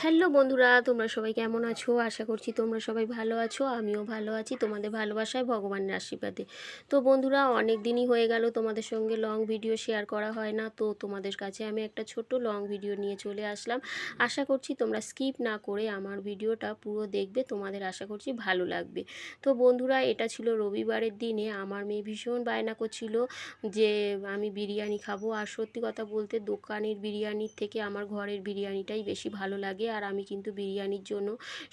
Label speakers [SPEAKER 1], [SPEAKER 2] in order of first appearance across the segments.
[SPEAKER 1] Hello বন্ধুরা, তোমরা সবাই কেমন আছো? আশা করছি তোমরা সবাই ভালো আছো। আমিও ভালো আছি তোমাদের ভালোবাসায়, ভগবানের আশীর্বাদে। তো বন্ধুরা, অনেক দিনই হয়ে গেল তোমাদের সঙ্গে লং ভিডিও শেয়ার করা হয় না। তো তোমাদের কাছে আমি একটা ছোট্ট লং ভিডিও নিয়ে চলে আসলাম। আশা করছি তোমরা স্কিপ না করে আমার ভিডিওটা পুরো দেখবে, তোমাদের আশা করছি ভালো লাগবে। তো বন্ধুরা, এটা ছিল রবিবারের দিনে। আমার মেয়ে ভীষণ বায়না করছিল যে আমি বিরিয়ানি খাবো। আর সত্যি কথা বলতে, দোকানের বিরিয়ানির থেকে আমার ঘরের বিরিয়ানিটাই বেশি ভালো লাগে। আর আমি কিন্তু বিরিয়ানির জন্য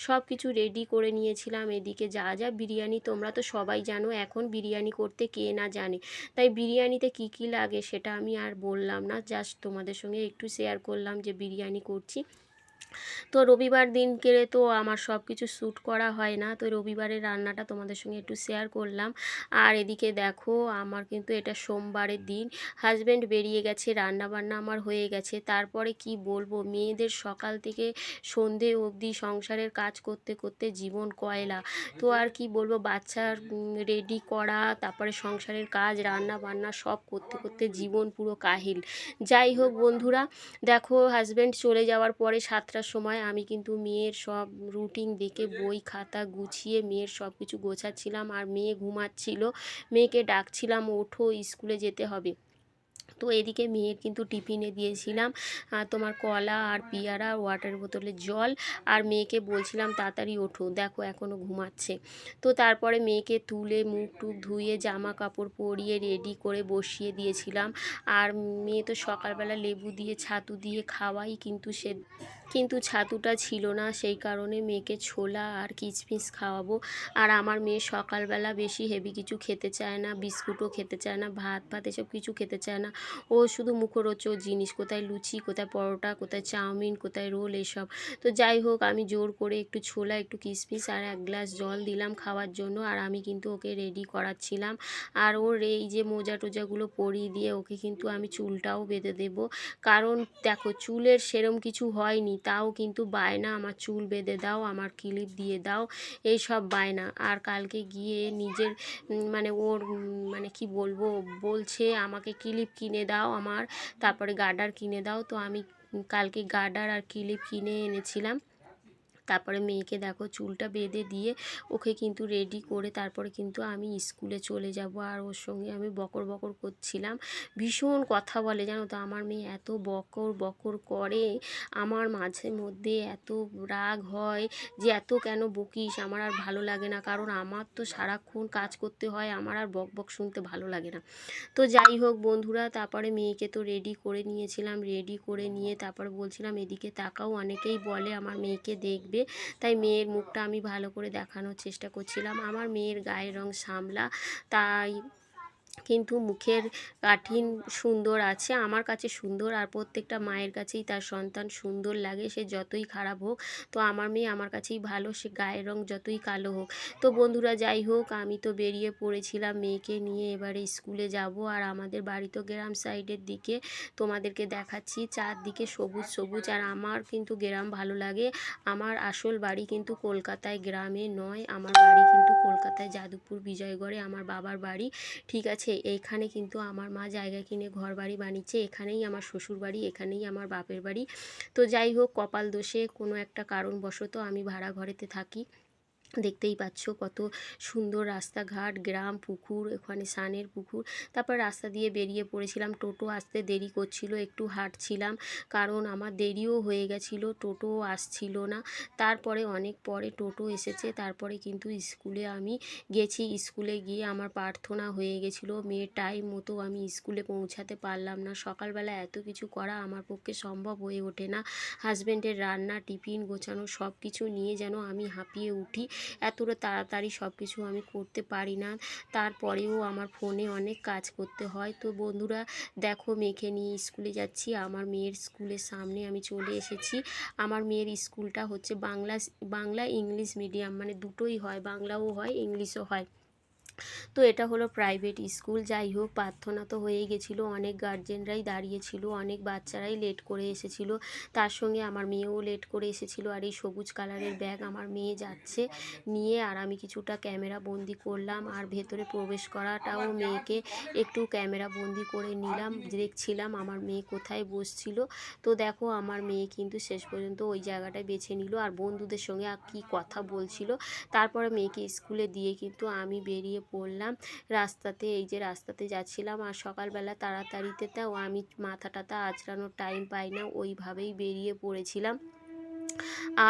[SPEAKER 1] সব কিছু রেডি করে নিয়েছিলাম। এদিকে যা যা বিরিয়ানি, তোমরা তো সবাই জানো এখন বিরিয়ানি করতে কে না জানে। তাই বিরিয়ানিতে কি কি লাগে সেটা আমি আর বললাম না, জাস্ট তোমাদের সঙ্গে একটু শেয়ার করলাম যে বিরিয়ানি করছি। তো রবিবার দিনকে তো আমার সব কিছু শ্যুট করা হয় না, তো রবিবারের রান্নাটা তোমাদের সঙ্গে একটু শেয়ার করলাম। আর এদিকে দেখো, আমার কিন্তু এটা সোমবারের দিন। হাজব্যান্ড বেরিয়ে গেছে, রান্না বান্না আমার হয়ে গেছে। তারপরে কি বলবো, মেয়েদের সকাল থেকে সন্ধে অবধি সংসারের কাজ করতে করতে জীবন কয়লা। তো আর কি বলবো, বাচ্চার রেডি করা, তারপরে সংসারের কাজ, রান্না বান্না সব করতে করতে জীবন পুরো কাহিল। যাই হোক বন্ধুরা, দেখো হাজব্যান্ড চলে যাওয়ার পরে 7টার সময় আমি কিন্তু মেয়ের সব রুটিন দেখে বই খাতা গুছিয়ে মেয়ের সব কিছু গোছাচ্ছিলাম। আর মেয়ে ঘুমাচ্ছিল, মেয়েকে ডাকছিলাম, ওঠো স্কুলে যেতে হবে। তো এদিকে মেয়ের কিন্তু টিফিনে দিয়েছিলাম তোমার কলা আর পেয়ারা, ওয়াটার বোতলে জল। আর মেয়েকে বলছিলাম তাড়াতাড়ি ওঠো, দেখো এখনও ঘুমাচ্ছে। তো তারপরে মেয়েকে তুলে মুখ টুক ধুয়ে জামা কাপড় পরিয়ে রেডি করে বসিয়ে দিয়েছিলাম। আর মেয়ে তো সকালবেলা লেবু দিয়ে ছাতু দিয়ে খাওয়াই, কিন্তু ছাতুটা ছিল না, সেই কারণে মেয়েকে ছোলা আর কিচমিচ খাওয়াবো। আর আমার মেয়ে সকালবেলা বেশি হেভি কিছু খেতে চায় না, বিস্কুটও খেতে চায় না, ভাত ভাত এসব কিছু খেতে চায় না। ও শুধু মুখরোচক জিনিস, কোথায় লুচি, কোথায় পরোটা, কোথায় চাউমিন, কোথায় রোল, এসব। তো যাই হোক, আমি জোর করে একটু ছোলা, একটু কিশমিশ আর 1 গ্লাস জল দিলাম খাওয়ার জন্য। আর আমি কিন্তু ওকে রেডি করাচ্ছিলাম। আর ওর এই যে মোজা টোজাগুলো পরিয়ে দিয়ে ওকে কিন্তু আমি চুলটাও বেঁধে দেবো। কারণ দেখো, চুলের সেরম কিছু হয়নি, তাও কিন্তু বায়না আমার চুল বেঁধে দাও, আমার ক্লিপ দিয়ে দাও, এই সব বায়না। আর কালকে গিয়ে নিজের মানে ওর মানে কি বলবো, বলছে আমাকে ক্লিপ কিনে দাও আমার, তারপরে গার্ডার কিনে দাও। তো আমি কালকে গার্ডার আর ক্লিপ কিনে এনেছিলাম। তারপরে মেয়েকে দেখো চুলটা বেঁধে দিয়ে ওকে কিন্তু রেডি করে তারপরে কিন্তু আমি স্কুলে চলে যাব। আর ওর সঙ্গে আমি বকর বকর করছিলাম। ভীষণ কথা বলে জানো তো আমার মেয়ে, এত বকর বকর করে, আমার মাঝে মধ্যে এত রাগ হয় যে এত কেন বকিস। আমার আর ভালো লাগে না, কারণ আমার তো সারাক্ষণ কাজ করতে হয়, আমার আর বক বক শুনতে ভালো লাগে না। তো যাই হোক বন্ধুরা, তারপরে মেয়েকে তো রেডি করে নিয়েছিলাম, রেডি করে নিয়ে তারপর বলছিলাম এদিকে তাকাও, অনেকেই বলে আমার মেয়েকে দেখবে, তাই মেয়ের মুখটা আমি ভালো করে দেখানোর চেষ্টা করছিলাম। আমার মেয়ের গায়ের রং শ্যামলা, তাই কিন্তু মুখের কাঠিন সুন্দর আছে, আমার কাছে সুন্দর। আর প্রত্যেকটা মায়ের কাছেই তার সন্তান সুন্দর লাগে, সে যতই খারাপ হোক। তো আমার মেয়ে আমার কাছেই ভালো, সে গায়ের রং যতই কালো হোক। তো বন্ধুরা যাই হোক, আমি তো বেরিয়ে পড়েছিলাম মেয়েকে নিয়ে, এবারে স্কুলে যাব। আর আমাদের বাড়ি তো গ্রাম সাইডের দিকে, তোমাদেরকে দেখাচ্ছি চারদিকে সবুজ সবুজ। আর আমার কিন্তু গ্রাম ভালো লাগে। আমার আসল বাড়ি কিন্তু কলকাতায়, গ্রামে নয়। আমার বাড়ি কিন্তু কলকাতায়, যাদবপুর বিজয়গড়ে আমার বাবার বাড়ি। ঠিক আছে, এইখানে কিন্তু আমার মা জায়গা কিনে ঘর বাড়ি বানিয়েছে, এখানেই আমার শ্বশুর বাড়ি, এখানেই আমার বাপের বাড়ি। তো যাই হোক, কপাল দোষে কোনো একটা কারণবশত আমি ভাড়া ঘরেতে থাকি। দেখতেই পাচ্ছ কত সুন্দর রাস্তাঘাট, গ্রাম, পুকুর, ওখানে সানের পুকুর। তারপর রাস্তা দিয়ে বেরিয়ে পড়েছিলাম, টোটো আসতে দেরি করছিল, একটু হাঁটছিলাম, কারণ আমার দেরিও হয়ে গেছিলো, টোটোও আসছিল না। তারপরে অনেক পরে টোটো এসেছে, তারপরে কিন্তু স্কুলে আমি গেছি। স্কুলে গিয়ে আমার প্রার্থনা হয়ে গেছিলো, মেয়ের টাইম মতো আমি স্কুলে পৌঁছাতে পারলাম না। সকালবেলা এত কিছু করা আমার পক্ষে সম্ভব হয়ে ওঠে না। হাজব্যান্ডের রান্না, টিফিন গোছানো সব কিছু নিয়ে যেন আমি হাঁপিয়ে উঠি, এতটা তাড়াতাড়ি সব কিছু আমি করতে পারি না। তারপরেও আমার ফোনে অনেক কাজ করতে হয়। তো বন্ধুরা দেখো, মেয়েকে নিয়ে স্কুলে যাচ্ছি, আমার মেয়ের স্কুলের সামনে আমি চলে এসেছি। আমার মেয়ের স্কুলটা হচ্ছে বাংলা ইংলিশ মিডিয়াম, মানে দুটোই হয়, বাংলাও হয় ইংলিশও হয়। তো এটা হলো প্রাইভেট স্কুল। যাই হোক, প্রার্থনা তো হয়েই গেছিলো, অনেক গার্জেনরাই দাঁড়িয়েছিল, অনেক বাচ্চারাই লেট করে এসেছিলো, তার সঙ্গে আমার মেয়েও লেট করে এসেছিলো। আর এই সবুজ কালারের ব্যাগ আমার মেয়ে যাচ্ছে নিয়ে, আর আমি কিছুটা ক্যামেরা বন্দি করলাম, আর ভেতরে প্রবেশ করাটাও মেয়েকে একটু ক্যামেরা বন্দি করে নিলাম, দেখছিলাম আমার মেয়ে কোথায় বসছিল। তো দেখো আমার মেয়ে কিন্তু শেষ পর্যন্ত ওই জায়গাটায় বেছে নিল, আর বন্ধুদের সঙ্গে কী কথা বলছিল। তারপরে মেয়েকে স্কুলে দিয়ে কিন্তু আমি বেরিয়ে পড়লাম রাস্তাতে। এই যে রাস্তাতে যাচ্ছিলাম, আর সকালবেলা তাড়াতাড়িতে তাও আমি মাথা টাথা আঁচড়ানোর টাইম পাই না, ওইভাবেই বেরিয়ে পড়েছিলাম।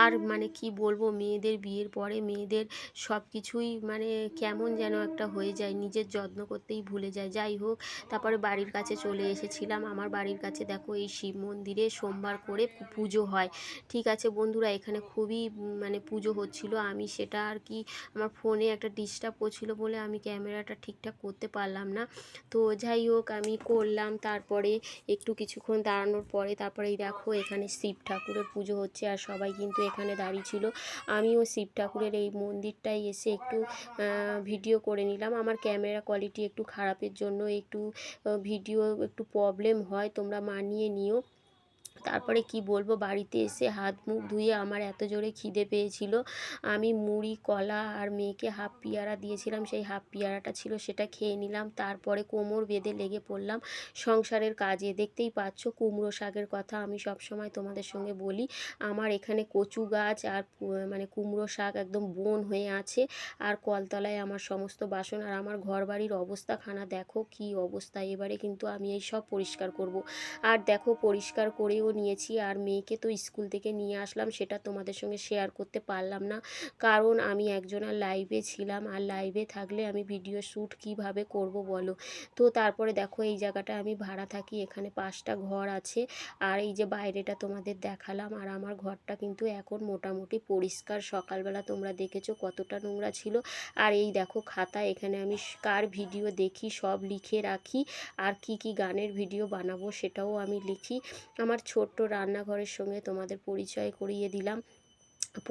[SPEAKER 1] আর মানে কি বলবো, মেয়েদের বিয়ের পরে মেয়েদের সব কিছুই মানে কেমন যেন একটা হয়ে যায়, নিজের যত্ন করতেই ভুলে যায়। যাই হোক, তারপরে বাড়ির কাছে চলে এসেছিলাম। আমার বাড়ির কাছে দেখো এই শিব মন্দিরে সোমবার করে পুজো হয়। ঠিক আছে বন্ধুরা, এখানে খুবই মানে পুজো হচ্ছিল, আমি সেটা আর কি আমার ফোনে একটা ডিস্টার্ব করছিল বলে আমি ক্যামেরাটা ঠিকঠাক করতে পারলাম না। তো যাই হোক, আমি করলাম। তারপরে একটু কিছুক্ষণ দাঁড়ানোর পরে তারপরে এই দেখো এখানে শিব ঠাকুরের পুজো হচ্ছে, আর সবাই কিন্তু এখানে দাঁড়িয়ে ছিল। আমিও শিব ঠাকুরের এই মন্দিরটায় এসে একটু ভিডিও করে নিলাম। আমার ক্যামেরা কোয়ালিটি একটু খারাপের জন্য একটু ভিডিও একটু প্রবলেম হয়, তোমরা মানিয়ে নিও। তারপরে কি বলবো, বাড়িতে এসে হাত মুখ ধুয়ে আমার এত জোরে খিদে পেয়েছিল, আমি মুড়ি কলা আর মেয়েকে হাফ পেয়ারা দিয়েছিলাম, সেই হাফ পেয়ারাটা ছিল সেটা খেয়ে নিলাম। তারপরে কোমর বেঁধে লেগে পড়লাম সংসারের কাজে। দেখতেই পাচ্ছ কুমড়ো শাকের কথা আমি সব সময় তোমাদের সঙ্গে বলি, আমার এখানে কচু গাছ আর মানে কুমড়ো শাক একদম বন হয়ে আছে, আর কলতলায় আমার সমস্ত বাসন। আর আমার ঘর বাড়ির অবস্থাখানা দেখো কি অবস্থা, এবারে কিন্তু আমি এই সব পরিষ্কার করব। আর দেখো পরিষ্কার করেও নিয়েছি, আর মেয়েকে তো স্কুল থেকে নিয়ে আসলাম, সেটা তোমাদের সঙ্গে শেয়ার করতে পারলাম না, কারণ আমি একজনের লাইভে ছিলাম, আর লাইভে থাকলে আমি ভিডিও শ্যুট কিভাবে করব বলো। তো তারপরে দেখো এই জায়গাটা আমি ভাড়া থাকি, এখানে 5টা ঘর আছে, আর এই যে বাইরেটা তোমাদের দেখালাম। আর আমার ঘরটা কিন্তু এখন মোটামুটি পরিষ্কার, সকালবেলা তোমরা দেখেছো কতটা নোংরা ছিল। আর এই দেখো খাতা, এখানে আমি কার ভিডিও দেখি সব লিখে রাখি, আর কি কি গানের ভিডিও বানাবো সেটাও আমি লিখি। আমার ছোট্ট রান্নাঘরের সঙ্গে তোমাদের পরিচয় করিয়ে দিলাম,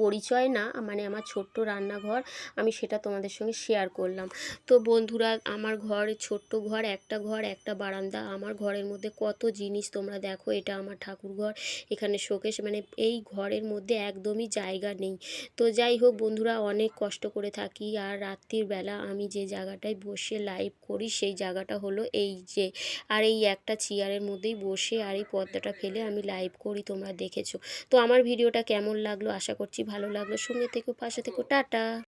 [SPEAKER 1] পরিচয় না মানে আমার ছোট্ট রান্নাঘর, আমি সেটা তোমাদের সঙ্গে শেয়ার করলাম। তো বন্ধুরা, আমার ঘর ছোট্ট ঘর, একটা ঘর একটা বারান্দা, আমার ঘরের মধ্যে কত জিনিস তোমরা দেখো। এটা আমার ঠাকুর ঘর, এখানে শোকেস, মানে এই ঘরের মধ্যে একদমই জায়গা নেই। তো যাই হোক বন্ধুরা, অনেক কষ্ট করে থাকি, আর রাত্রির বেলা আমি যে জায়গাটায় বসে লাইভ করি সেই জায়গাটা হলো এই যে, আর এই একটা চেয়ারের মধ্যেই বসে আর এই পর্দাটা ফেলে আমি লাইভ করি, তোমরা দেখেছো। তো আমার ভিডিওটা কেমন লাগলো, আশা করছি ভালো লাগলো। সঙ্গে থেকো, পাশে থেকো, টাটা।